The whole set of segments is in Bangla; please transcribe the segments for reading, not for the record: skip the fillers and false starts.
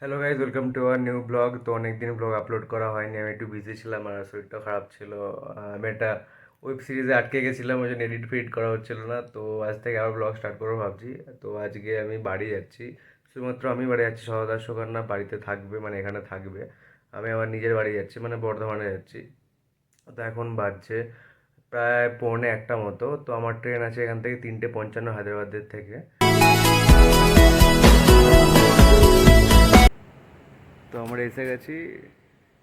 Hello guys, welcome to our new blog. তো অনেকদিন ব্লগ আপলোড করা হয়নি, আমি একটু বিজি ছিলাম আর শরীরটা খারাপ ছিল। আমি একটা ওয়েব সিরিজে আটকে গেছিলাম, ওই জন্য এডিট ফেডিট করা হচ্ছিল না। তো আজ থেকে আবার ব্লগ স্টার্ট করবো ভাবছি। তো আজকে আমি বাড়ি যাচ্ছি, শুধুমাত্র আমি বাড়ি যাচ্ছি, সহদার সুকন্যা বাড়িতে থাকবে, মানে এখানে থাকবে। আমি আমার নিজের বাড়ি যাচ্ছি, মানে বর্ধমানে যাচ্ছি। তো এখন বাজছে প্রায় 1:45 মতো। তো আমার ট্রেন আছে এখান থেকে 3:55 হায়দ্রাবাদের থেকে। তো আমরা এসে গেছি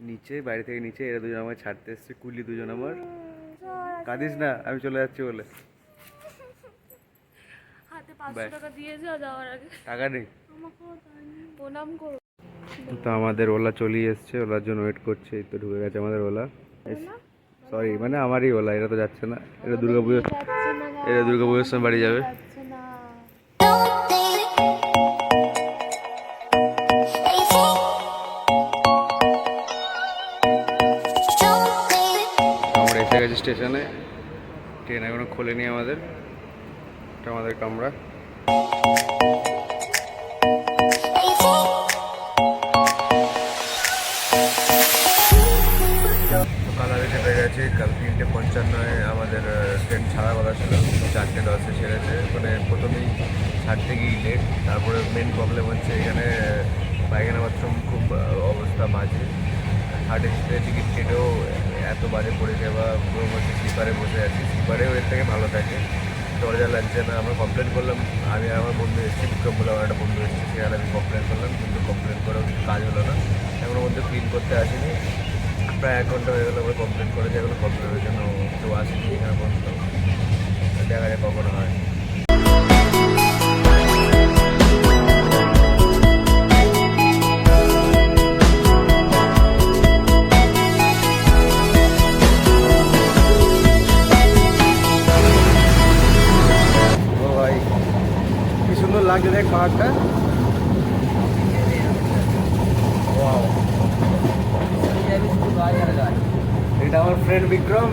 নিচে, বাড়ি থেকে নিচে। এরা দুজন আমাকে ছাড়তে এসছে, কুলি দুজন আমার। কাঁদিস না, আমি চলে যাচ্ছি বলে। হাতে 500 বাই। টাকা দিয়ে যাও যাওয়ার আগে। টাকা নেই। আমাকেও প্রণাম করো। তো আমাদের ওলা চলেই এসছে, ওলার জন্য ওয়েট করছে। এই তো ঢুকে গেছে আমাদের ওলা। সরি, মানে আমারই ওলা, এরা তো যাচ্ছে না। এরা দুর্গাপুজো, এরা দুর্গাপুজোর সময় বাড়ি যাবে। আমরা এসে গেছি স্টেশনে। ট্রেন এখনো খোলেনি আমাদের। এটা আমাদের কামরা। কালারে চেপে গেছি। কাল 3:55 আমাদের ট্রেন ছাড়ার কথা ছিল, 4:10 ছেড়েছে। মানে প্রথমেই ছাড়তে গিয়ে লেট। তারপরে মেন প্রবলেম হচ্ছে এখানে পায়খানা বাথরুম খুব অবস্থা বাজে। থার্ড এসিতে টিকিট কেটেও এত বাজে পড়েছে, বা পুরো বলছে স্লিপারে বসে আছি। স্লিপারেও এর থেকে ভালো থাকে, দরজা লাগছে না। আমরা কমপ্লেন করলাম, আমি আর আমার বন্ধু এসেছি, বিক্রম বলে আমার একটা বন্ধু এসেছে, সেখানে আমি কমপ্লেন করলাম, কিন্তু কমপ্লেন করেও কিছু কাজ হলো না। এখনো মধ্যে ক্লিন করতে আসেনি। প্রায় 1 ঘন্টা হয়ে গেলো আমরা কমপ্লেন করেছি, এখনো কমপ্লেনের জন্য কেউ আসেনি এখানে পর্যন্ত। দেখা যায় কখনো হয়। ও ভাই, কি সুন্দর লাগছে দেখ পাহাড়টা। ওয়াও, এটা আমার ফ্রেন্ড বিক্রম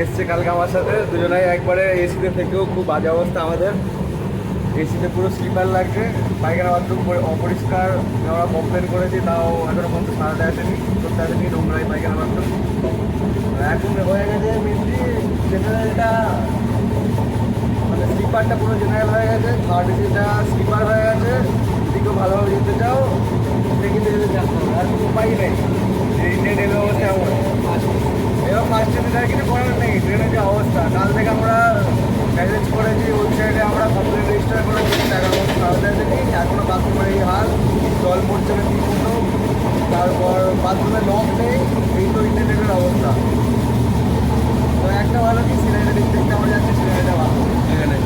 এসছে কালকে আমার সাথে। দুজনাই একবারে এসিতে থেকেও খুব বাজে অবস্থা আমাদের। এসিতে পুরো স্লিপার লাগছে, পায়খানা বাথরুম অপরিষ্কার। আমরা কমপ্লেন করেছি, তাও এখনো পর্যন্ত সারাতে আসেনি, করতে আসেনি। নোংরাই পায়খানা বাথরুম। এখন হয়ে গেছে মেনলি জেনারেলটা, মানে স্লিপারটা পুরো জেনারেল হয়ে গেছে। থার্ড এসিটা স্লিপার হয়ে গেছে। যদি কেউ ভালোভাবে যেতে চাও কিন্তু যেতে চাচ্ছ, আর কোনো উপায় নেই। এই ট্রেন এলো অবস্থা এমন। এবার ফার্স্ট ট্রেনে কিছু করার নেই। ট্রেনের যে অবস্থা, কাল থেকে আমরা মেসেজ করেছি ওয়েবসাইটে, আমরা কমপ্লেন রেজিস্টার করেছি, টাকার মতো সারাতে আসেনি। এখনও বাথরুমের এই হাল, জল পড়ছে না ঠিক মতো। তারপর বাথরুমে লক নেই। এই তো ইন্টারনেটের অবস্থা। তো একটা ভালো কি, সিনারিটা দেখতে দেখতে আমরা যাচ্ছি, সিনারিটা ভালো এখানে।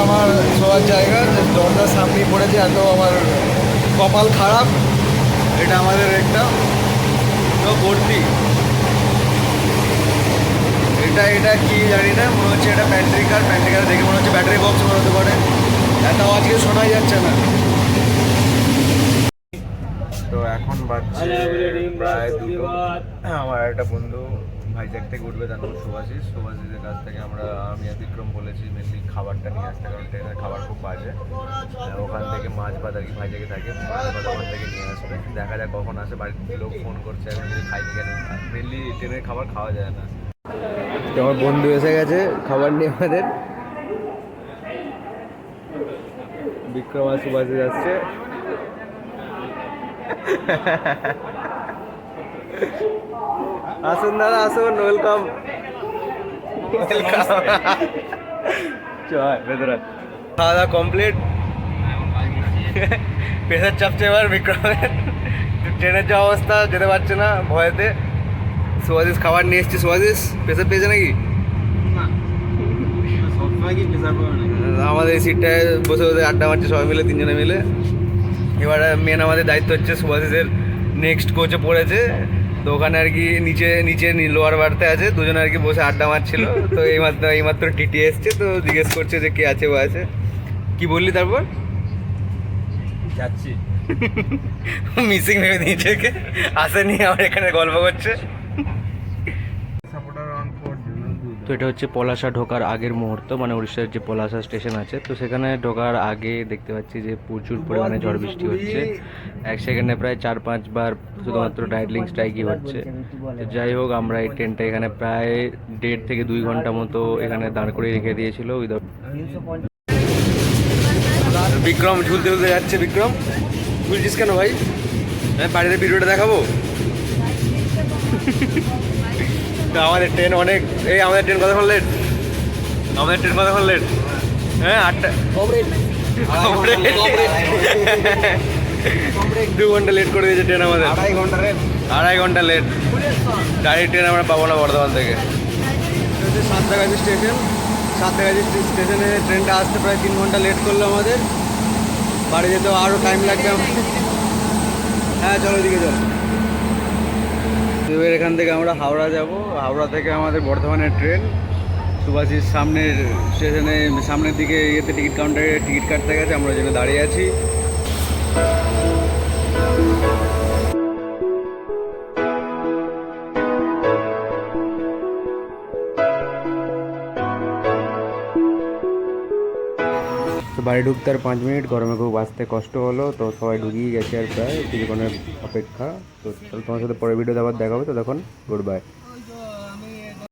আমার শোয়ার জায়গা দরজার সামনেই পড়েছে, এত আমার কপাল খারাপ। এটা আমাদের একটা তো ভর্তি। এটা কি জানি না, মনে হচ্ছে এটা প্যান্ট্রিকার। প্যান্ট্রিকার দেখে মনে হচ্ছে ব্যাটারি বক্স মনে হতে পারে। এত আওয়াজ কিছু শোনাই যাচ্ছে না। তো এখন বাজছে প্রায় 2টো। আমার একটা বন্ধু ভাইজ্যাক থেকে উঠবে, তার নাম সুভাষিস। সুভাষিসের কাছ থেকে আমি আর বিক্রম বলেছি মেনলি খাবারটা নিয়ে আসতে, কারণ ট্রেনের খাবার খুব বাজে। ওখান থেকে মাছ ভাত আর কি ভাইজ্যাকে থাকে, মাছ ভাত ওখান থেকে নিয়ে আসবে। দেখা যাক কখন আসে। বাড়িতে লোক ফোন করছে, আমি কিছু খাইনি কেন। মেনলি ট্রেনের খাবার খাওয়া যায় না। তো আমার বন্ধু এসে গেছে খাবার নিয়ে আমাদের। বিক্রম আর সুভাষিস আসছে। আসুন দাদা, আসুন, ওয়েলকাম। চল ভেতরে। খাওয়া দাওয়া কমপ্লিট। প্রেশার চাপছে এবার বিক্রমের। ট্রেনের যে অবস্থা, যেতে পারছে না ভয়েতে। সুভাষিস খাবার নিয়ে এসছি। সুভাষিস প্রেশার পেয়েছে নাকি? আমাদের এই সিটটায় বসে বসে আড্ডা মারছে সবাই মিলে, 3 জনে মিলে। এবার মেন আমাদের দায়িত্ব হচ্ছে, সুভাষিসের নেক্সট কোচে পড়েছে। তো ওখানে আর কি নিচে নিচে লোয়ার বাড়তে আছে, দুজনে আর কি বসে আড্ডা মারছিল। তো এইমাত্র টিটি এসছে, তো জিজ্ঞেস করছে যে কে আছে ও আছে। কি বললি তারপর? যাচ্ছি। মিসিং ভেবে দিয়েছে, আসেনি, আমার এখানে গল্প করছে। তো এটা হচ্ছে পলাশা ঢোকার আগের মুহূর্ত, মানে উড়িষ্যার যে পলাশা স্টেশন আছে, তো সেখানে ঢোকার আগে দেখতে পাচ্ছি যে প্রচুর পরিমাণে ঝড় বৃষ্টি হচ্ছে। এক সেকেন্ডে প্রায় 4-5 বার শুধুমাত্র ডাইটলিং স্ট্রাইকই হচ্ছে। তো যাই হোক, আমরা এই ট্রেনটা এখানে প্রায় 1.5 থেকে 2 ঘন্টা মতো এখানে দাঁড় করে রেখে দিয়েছিল উইদাউট। বিক্রম ঝুলতে ঝুলতে যাচ্ছে। বিক্রম, ঝুলছিস কেন ভাই? হ্যাঁ, বাড়িতে ভিডিওটা দেখাবো। তো আমাদের ট্রেন অনেক, আমাদের ট্রেন কতক্ষণ লেট? আমাদের ট্রেন কতক্ষণ লেট? হ্যাঁ, 8টা। 2 ঘন্টা লেট করে দিয়েছে ট্রেন আমাদের। 2.5 ঘন্টা লেট। ডাইরেক্ট ট্রেন আমরা পাবো না বর্ধমান থেকে। সাঁতরাগাছি স্টেশন। সাঁতরাগাছি স্টেশনে ট্রেনটা আসতে প্রায় 3 ঘন্টা লেট করলো আমাদের। বাড়ি যেতেও আরও টাইম লাগবে। হ্যাঁ, চলো এদিকে চলো। এবার এখান থেকে আমরা হাওড়া যাব। হাওড়া থেকে আমাদের বর্ধমানের ট্রেন। সুভাষিস সামনের স্টেশনে, সামনের দিকে টিকিট কাউন্টারে টিকিট কাটতে গেছে, আমরা ওই জন্য দাঁড়িয়ে আছি। তো বাড়ি ঢুকতে আর 5 মিনিট, গরমে খুব আসতে কষ্ট হলো, তো সবাই ঢুকিয়ে গেছে আর প্রায় কিছুক্ষণের অপেক্ষা। তো তোমার সাথে পরে ভিডিওতে আবার দেখা হবে, তো তখন গুড বাই।